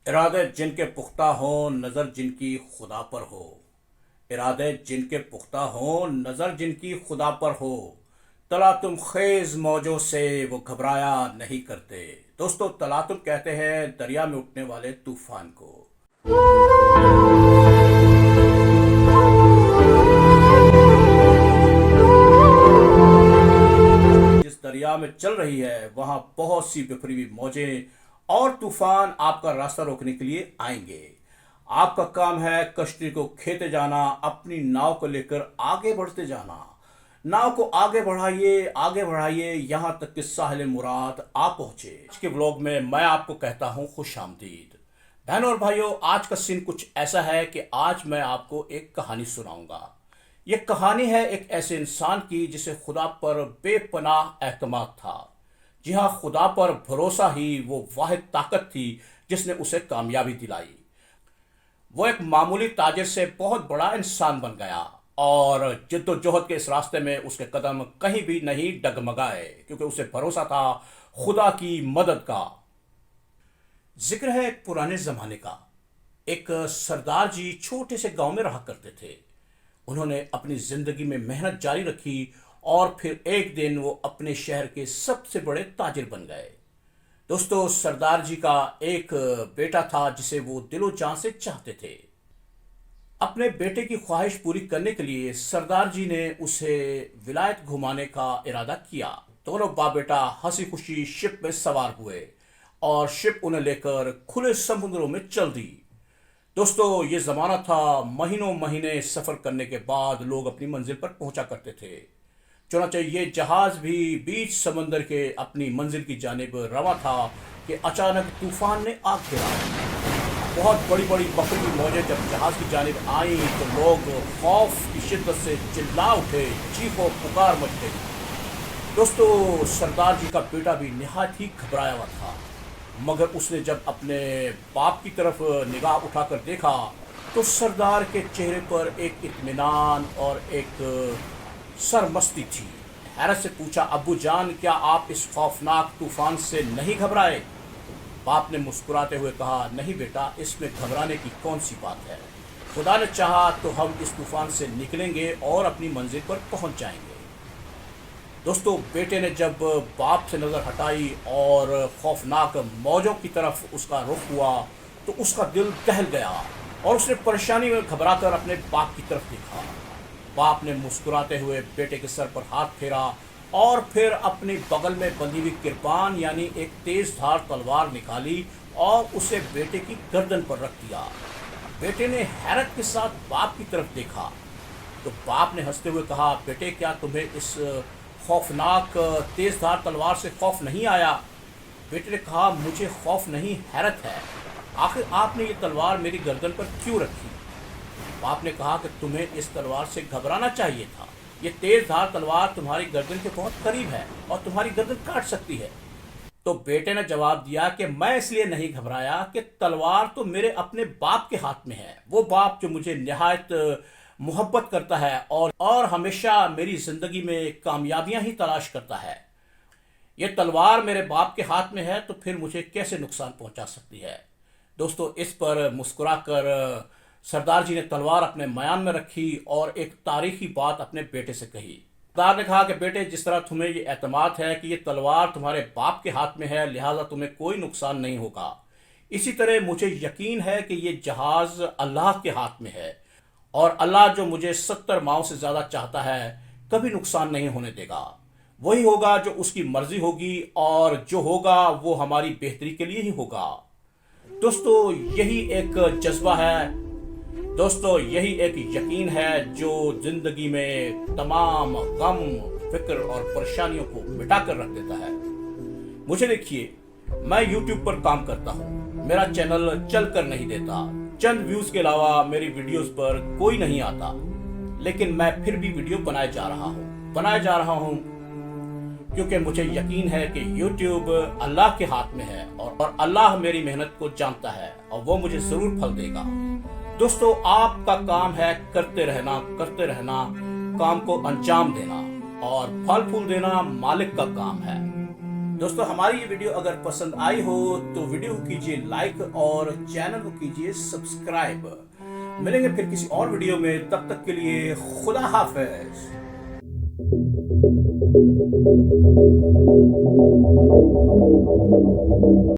ارادے جن کے پختہ ہوں نظر جن کی خدا پر ہو. ارادے جن کے پختہ ہوں نظر جن کی خدا پر ہو. تم خیز موجوں سے وہ گھبرایا نہیں کرتے. دوستو تم کہتے ہیں دریا میں اٹھنے والے طوفان کو. جس دریا میں چل رہی ہے وہاں بہت سی بکھری ہوئی موجیں اور طوفان آپ کا راستہ روکنے کے لیے آئیں گے. آپ کا کام ہے کشتی کو کھیتے جانا، اپنی ناؤ کو لے کر آگے بڑھتے جانا. ناؤ کو آگے بڑھائیے یہاں تک کہ ساحل مراد آپ پہنچے. آج کے ولاگ میں آپ کو کہتا ہوں خوش آمدید. بہنوں اور بھائیوں، آج کا سین کچھ ایسا ہے کہ آج میں آپ کو ایک کہانی سناؤں گا. یہ کہانی ہے ایک ایسے انسان کی جسے خدا پر بے پناہ اعتماد تھا. جی ہاں، خدا پر بھروسہ ہی وہ واحد طاقت تھی جس نے اسے کامیابی دلائی. وہ ایک معمولی تاجر سے بہت بڑا انسان بن گیا اور جد و جہد کے اس راستے میں اس کے قدم کہیں بھی نہیں ڈگمگائے کیونکہ اسے بھروسہ تھا خدا کی مدد کا. ذکر ہے ایک پرانے زمانے کا. ایک سردار جی چھوٹے سے گاؤں میں رہا کرتے تھے. انہوں نے اپنی زندگی میں محنت جاری رکھی اور پھر ایک دن وہ اپنے شہر کے سب سے بڑے تاجر بن گئے. دوستو سردار جی کا ایک بیٹا تھا جسے وہ دل و جان سے چاہتے تھے. اپنے بیٹے کی خواہش پوری کرنے کے لیے سردار جی نے اسے ولایت گھمانے کا ارادہ کیا. دونوں باپ بیٹا ہنسی خوشی شپ میں سوار ہوئے اور شپ انہیں لے کر کھلے سمندروں میں چل دی. دوستو یہ زمانہ تھا مہینوں مہینے سفر کرنے کے بعد لوگ اپنی منزل پر پہنچا کرتے تھے. چنانچہ یہ جہاز بھی بیچ سمندر کے اپنی منزل کی جانب رواں تھا کہ اچانک طوفان نے آگ گرا. بہت بڑی بڑی بکری موجیں جب جہاز کی جانب آئیں تو لوگ خوف کی شدت سے چلا اٹھے، چیخ و پکار مچ گئی. دوستو سردار جی کا بیٹا بھی نہایت ہی گھبرایا ہوا تھا، مگر اس نے جب اپنے باپ کی طرف نگاہ اٹھا کر دیکھا تو سردار کے چہرے پر ایک اطمینان اور ایک سرمستی تھی. حیرت سے پوچھا، ابو جان کیا آپ اس خوفناک طوفان سے نہیں گھبرائے؟ باپ نے مسکراتے ہوئے کہا، نہیں بیٹا، اس میں گھبرانے کی کون سی بات ہے. خدا نے چاہا تو ہم اس طوفان سے نکلیں گے اور اپنی منزل پر پہنچ جائیں گے. دوستو بیٹے نے جب باپ سے نظر ہٹائی اور خوفناک موجوں کی طرف اس کا رخ ہوا تو اس کا دل دہل گیا اور اس نے پریشانی میں گھبرا کر اپنے باپ کی طرف دیکھا. باپ نے مسکراتے ہوئے بیٹے کے سر پر ہاتھ پھیرا اور پھر اپنی بغل میں بندھی ہوئی کرپان یعنی ایک تیز دھار تلوار نکالی اور اسے بیٹے کی گردن پر رکھ دیا. بیٹے نے حیرت کے ساتھ باپ کی طرف دیکھا تو باپ نے ہنستے ہوئے کہا، بیٹے کیا تمہیں اس خوفناک تیز دھار تلوار سے خوف نہیں آیا؟ بیٹے نے کہا، مجھے خوف نہیں حیرت ہے. آخر آپ نے یہ تلوار میری گردن پر کیوں رکھی؟ باپ نے کہا کہ تمہیں اس تلوار سے گھبرانا چاہیے تھا. یہ تیز دھار تلوار تمہاری گردن کے بہت قریب ہے اور تمہاری گردن کاٹ سکتی ہے. تو بیٹے نے جواب دیا کہ میں اس لیے نہیں گھبرایا کہ تلوار تو میرے اپنے باپ کے ہاتھ میں ہے، وہ باپ جو مجھے نہایت محبت کرتا ہے اور ہمیشہ میری زندگی میں کامیابیاں ہی تلاش کرتا ہے. یہ تلوار میرے باپ کے ہاتھ میں ہے تو پھر مجھے کیسے نقصان پہنچا سکتی ہے؟ دوستو اس پر مسکرا کر سردار جی نے تلوار اپنے میان میں رکھی اور ایک تاریخی بات اپنے بیٹے سے کہی. سردار نے کہا کہ بیٹے، جس طرح تمہیں یہ اعتماد ہے کہ یہ تلوار تمہارے باپ کے ہاتھ میں ہے لہٰذا تمہیں کوئی نقصان نہیں ہوگا، اسی طرح مجھے یقین ہے کہ یہ جہاز اللہ کے ہاتھ میں ہے اور اللہ جو مجھے 70 ماؤں سے زیادہ چاہتا ہے کبھی نقصان نہیں ہونے دے گا. وہی ہوگا جو اس کی مرضی ہوگی اور جو ہوگا وہ ہماری بہتری کے لیے ہی ہوگا. دوستو یہی ایک جذبہ ہے، دوستو یہی ایک یقین ہے جو زندگی میں تمام غم، فکر اور پریشانیوں کو مٹا کر رکھ دیتا ہے. مجھے دیکھیے، میں یوٹیوب پر کام کرتا ہوں، میرا چینل چل کر نہیں دیتا، چند ویوز کے علاوہ میری ویڈیوز پر کوئی نہیں آتا، لیکن میں پھر بھی ویڈیو بنائے جا رہا ہوں کیونکہ مجھے یقین ہے کہ یوٹیوب اللہ کے ہاتھ میں ہے اور اللہ میری محنت کو جانتا ہے اور وہ مجھے ضرور پھل دے گا. دوستو آپ کا کام ہے کرتے رہنا، کام کو انجام دینا اور پھل پھول دینا مالک کا کام ہے. دوستو ہماری یہ ویڈیو اگر پسند آئی ہو تو ویڈیو کو کیجئے لائک اور چینل کو کیجئے سبسکرائب. ملیں گے پھر کسی اور ویڈیو میں، تب تک کے لیے خدا حافظ.